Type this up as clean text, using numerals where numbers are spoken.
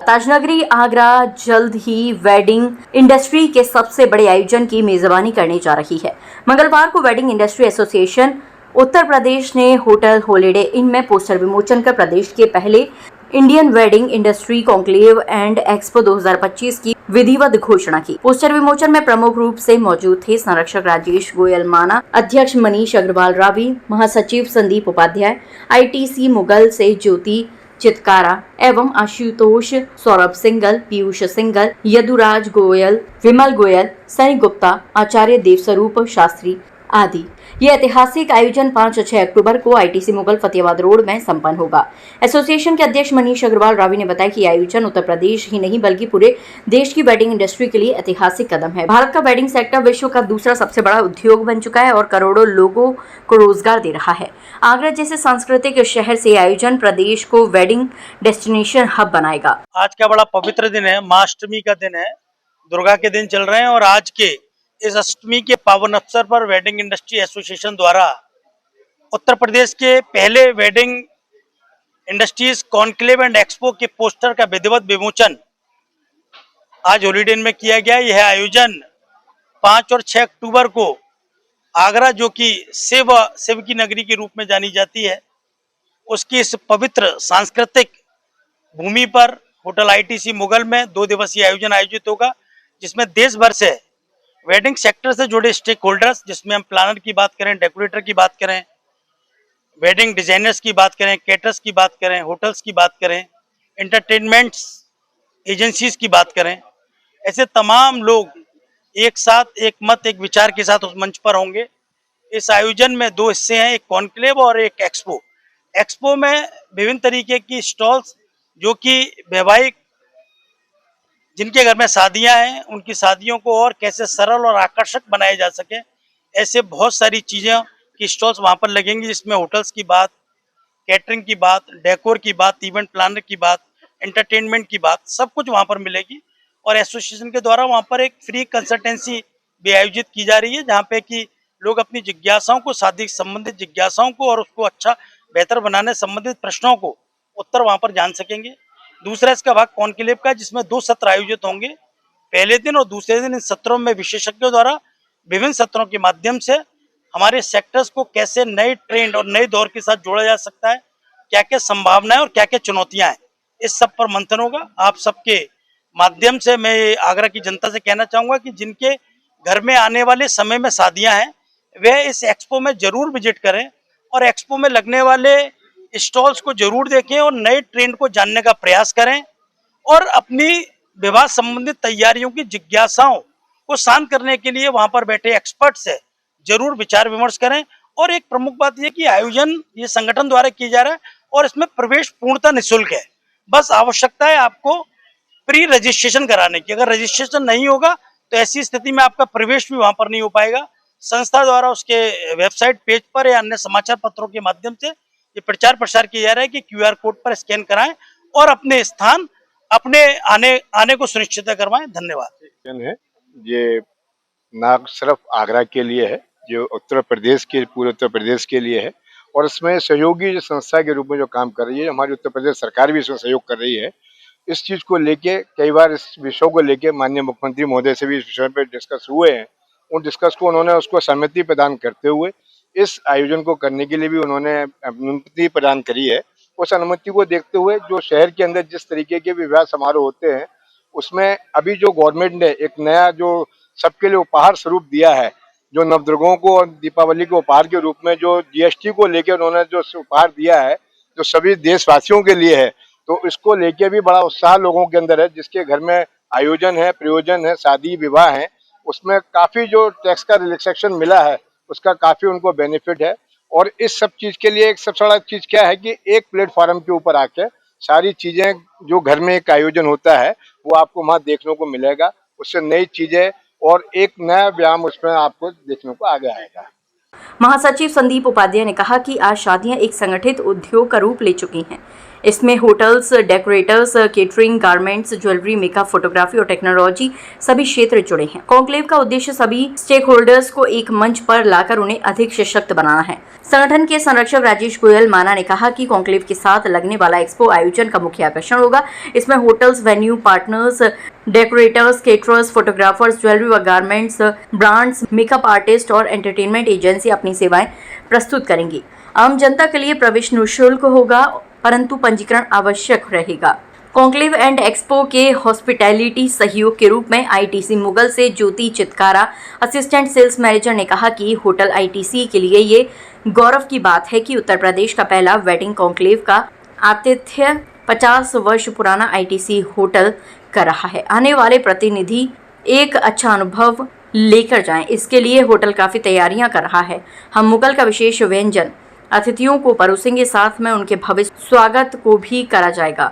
ताजनगरी आगरा जल्द ही wedding industry के सबसे बड़े आयोजन की मेजबानी करने जा रही है। मंगलवार को wedding industry association Uttar Pradesh ने होटल हॉलिडे इन में पोस्टर विमोचन कर प्रदेश के पहले Indian wedding industry conclave and expo 2025 की विधिवत घोषणा की। पोस्टर विमोचन में प्रमुख रूप से मौजूद थे संरक्षक राजेश गोयल माना, अध्यक्ष मनीष अग्रवाल रावी, महासचिव संदीप उपाध्याय, आईटीसी मुगल से ज्योति चितकारा एवं आशुतोष सौरभ सिंगल, पीयूष सिंगल, यदुराज गोयल, विमल गोयल, सनी गुप्ता, आचार्य देवस्वरूप शास्त्री आदि। यह ऐतिहासिक आयोजन 5 और 6 अक्टूबर को आईटीसी मुगल फतेहाबाद रोड में संपन्न होगा। एसोसिएशन के अध्यक्ष मनीष अग्रवाल रावी ने बताया कि आयोजन उत्तर प्रदेश ही नहीं बल्कि पूरे देश की वेडिंग इंडस्ट्री के लिए ऐतिहासिक कदम है। भारत का वेडिंग सेक्टर विश्व का दूसरा सबसे बड़ा उद्योग बन चुका है और करोड़ों लोगों को रोजगार दे रहा है। आगरा जैसे सांस्कृतिक शहर से आयोजन प्रदेश को वेडिंग डेस्टिनेशन हब बनाएगा। आज का बड़ा पवित्र दिन है, माँ अष्टमी का दिन है, दुर्गा के दिन चल रहे हैं और आज के इस अष्टमी के पावन अवसर पर वेडिंग इंडस्ट्री एसोसिएशन द्वारा उत्तर प्रदेश के पहले wedding industries conclave and expo के पोस्टर का विधिवत विमोचन आज हॉलीडे में किया गया। यह आयोजन 5 और 6 अक्टूबर को आगरा, जो कि शिव की नगरी के रूप में जानी जाती है, उसकी इस पवित्र सांस्कृतिक भूमि पर होटल आईटीसी मुगल में 2 दिवसीय आयोजन आयोजित होगा, जिसमें देश भर से वेडिंग सेक्टर से जुड़े स्टेक होल्डर्स, जिसमें हम प्लानर की बात करें, डेकोरेटर की बात करें, वेडिंग डिजाइनर्स की बात करें, केटरर्स की बात करें, होटल्स की बात करें, एंटरटेनमेंट्स एजेंसीज की बात करें, ऐसे तमाम लोग एक साथ एक मत एक विचार के साथ उस मंच पर होंगे। इस आयोजन में 2 हिस्से हैं, एक कॉन्क्लेव और एक एक्सपो। एक्सपो में विभिन्न तरीके की स्टॉल्स, जो कि वैवाहिक जिनके घर में शादियां हैं उनकी शादियों को और कैसे सरल और आकर्षक बनाया जा सके, ऐसे बहुत सारी चीज़ें की स्टॉल्स वहां पर लगेंगी, जिसमें होटल्स की बात, कैटरिंग की बात, डेकोर की बात, इवेंट प्लानर की बात, एंटरटेनमेंट की बात, सब कुछ वहां पर मिलेगी। और एसोसिएशन के द्वारा वहां पर एक फ्री कंसल्टेंसी भी आयोजित की जा रही है, जहाँ पे कि लोग अपनी जिज्ञासाओं को, शादी संबंधित जिज्ञासाओं को और उसको अच्छा बेहतर बनाने संबंधित प्रश्नों को उत्तर वहां पर जान सकेंगे। दूसरा इसका भाग कॉन्क्लेव का, जिसमें 2 सत्र आयोजित होंगे, पहले दिन और दूसरे दिन। इन सत्रों में विशेषज्ञों द्वारा विभिन्न सत्रों के माध्यम से हमारे सेक्टर्स को कैसे नए ट्रेंड और नए दौर के साथ जोड़ा जा सकता है, क्या क्या संभावनाएं और क्या क्या चुनौतियां हैं, इस सब पर मंथन होगा। आप सबके माध्यम से मैं आगरा की जनता से कहना चाहूंगा कि जिनके घर में आने वाले समय में शादियां हैं, वे इस एक्सपो में जरूर विजिट करें और एक्सपो में लगने वाले स्टॉल्स को जरूर देखें और नए ट्रेंड को जानने का प्रयास करें और अपनी विवाह संबंधित तैयारियों की जिज्ञासाओं को शांत करने के लिए वहां पर बैठे एक्सपर्ट से जरूर विचार विमर्श करें। और एक प्रमुख बात यह कि आयोजन ये संगठन द्वारा किया जा रहा है और इसमें प्रवेश पूर्णतः निःशुल्क है। बस आवश्यकता है आपको प्री रजिस्ट्रेशन कराने की। अगर रजिस्ट्रेशन नहीं होगा तो ऐसी स्थिति में आपका प्रवेश भी वहां पर नहीं हो पाएगा। संस्था द्वारा उसके वेबसाइट पेज पर या अन्य समाचार पत्रों के माध्यम से ये प्रचार प्रसार किया जा रहा है कि QR कोड पर स्कैन कराएं और अपने स्थान अपने आने को सुनिश्चित करवाएं। धन्यवाद। है ये ना सिर्फ आगरा के लिए है, जो उत्तर प्रदेश के पूरे उत्तर प्रदेश के लिए है और इसमें सहयोगी जो संस्था के रूप में जो काम कर रही है, हमारी उत्तर प्रदेश सरकार भी इसमें सहयोग कर रही है। इस चीज को लेके कई बार इस विषय को लेके माननीय मुख्यमंत्री महोदय से भी इस विषय पर डिस्कस हुए हैं। उन डिस्कस को उन्होंने उसको सहमति प्रदान करते हुए इस आयोजन को करने के लिए भी उन्होंने अनुमति प्रदान करी है। उस अनुमति को देखते हुए जो शहर के अंदर जिस तरीके के विवाह समारोह होते हैं, उसमें अभी जो गवर्नमेंट ने एक नया जो सबके लिए उपहार स्वरूप दिया है, जो नवदुर्गों को और दीपावली के उपहार के रूप में जो GST को लेकर उन्होंने जो उपहार दिया है, जो सभी देशवासियों के लिए है, तो इसको लेके भी बड़ा उत्साह लोगों के अंदर है। जिसके घर में आयोजन है, प्रयोजन है, शादी विवाह है, उसमें काफी जो टैक्स का रिलैक्सेशन मिला है उसका काफी उनको बेनिफिट है। और इस सब चीज के लिए एक सबसे बड़ा चीज क्या है कि एक प्लेटफॉर्म के ऊपर आके सारी चीजें जो घर में एक आयोजन होता है वो आपको वहाँ देखने को मिलेगा। उससे नई चीजें और एक नया व्यायाम उसमें आपको देखने को आगे आएगा। महासचिव संदीप उपाध्याय ने कहा कि आज शादियां एक संगठित उद्योग का रूप ले चुकी हैं। इसमें hotels, decorators, catering, garments, jewellery, makeup, photography और टेक्नोलॉजी सभी क्षेत्र जुड़े हैं। कॉन्क्लेव का उद्देश्य सभी स्टेक होल्डर्स को एक मंच पर लाकर उन्हें अधिक सशक्त बनाना है। संगठन के संरक्षक राजेश गोयल माना ने कहा कि कॉन्क्लेव के साथ लगने वाला एक्सपो आयोजन का मुख्य आकर्षण होगा। इसमें hotels, venue partners, decorators, caterers, photographers, jewellery व गारमेंट्स, ब्रांड्स, मेकअप आर्टिस्ट और एंटरटेनमेंट एजेंसी अपनी सेवाएं प्रस्तुत करेंगी। आम जनता के लिए प्रवेश निःशुल्क होगा, परंतु पंजीकरण आवश्यक रहेगा। कॉन्क्लेव एंड एक्सपो के हॉस्पिटैलिटी सहयोग के रूप में आईटीसी मुगल से ज्योति चितकारा, असिस्टेंट सेल्स मैनेजर, ने कहा कि होटल आईटीसी के लिए ये गौरव की बात है कि उत्तर प्रदेश का पहला वेडिंग कॉन्क्लेव का आतिथ्य 50 वर्ष पुराना आईटीसी होटल कर रहा है। आने वाले प्रतिनिधि एक अच्छा अनुभव लेकर जाएं, इसके लिए होटल काफ़ी तैयारियां कर रहा है। हम मुगल का विशेष व्यंजन अतिथियों को परोसेंगे, साथ में उनके भव्य स्वागत को भी करा जाएगा।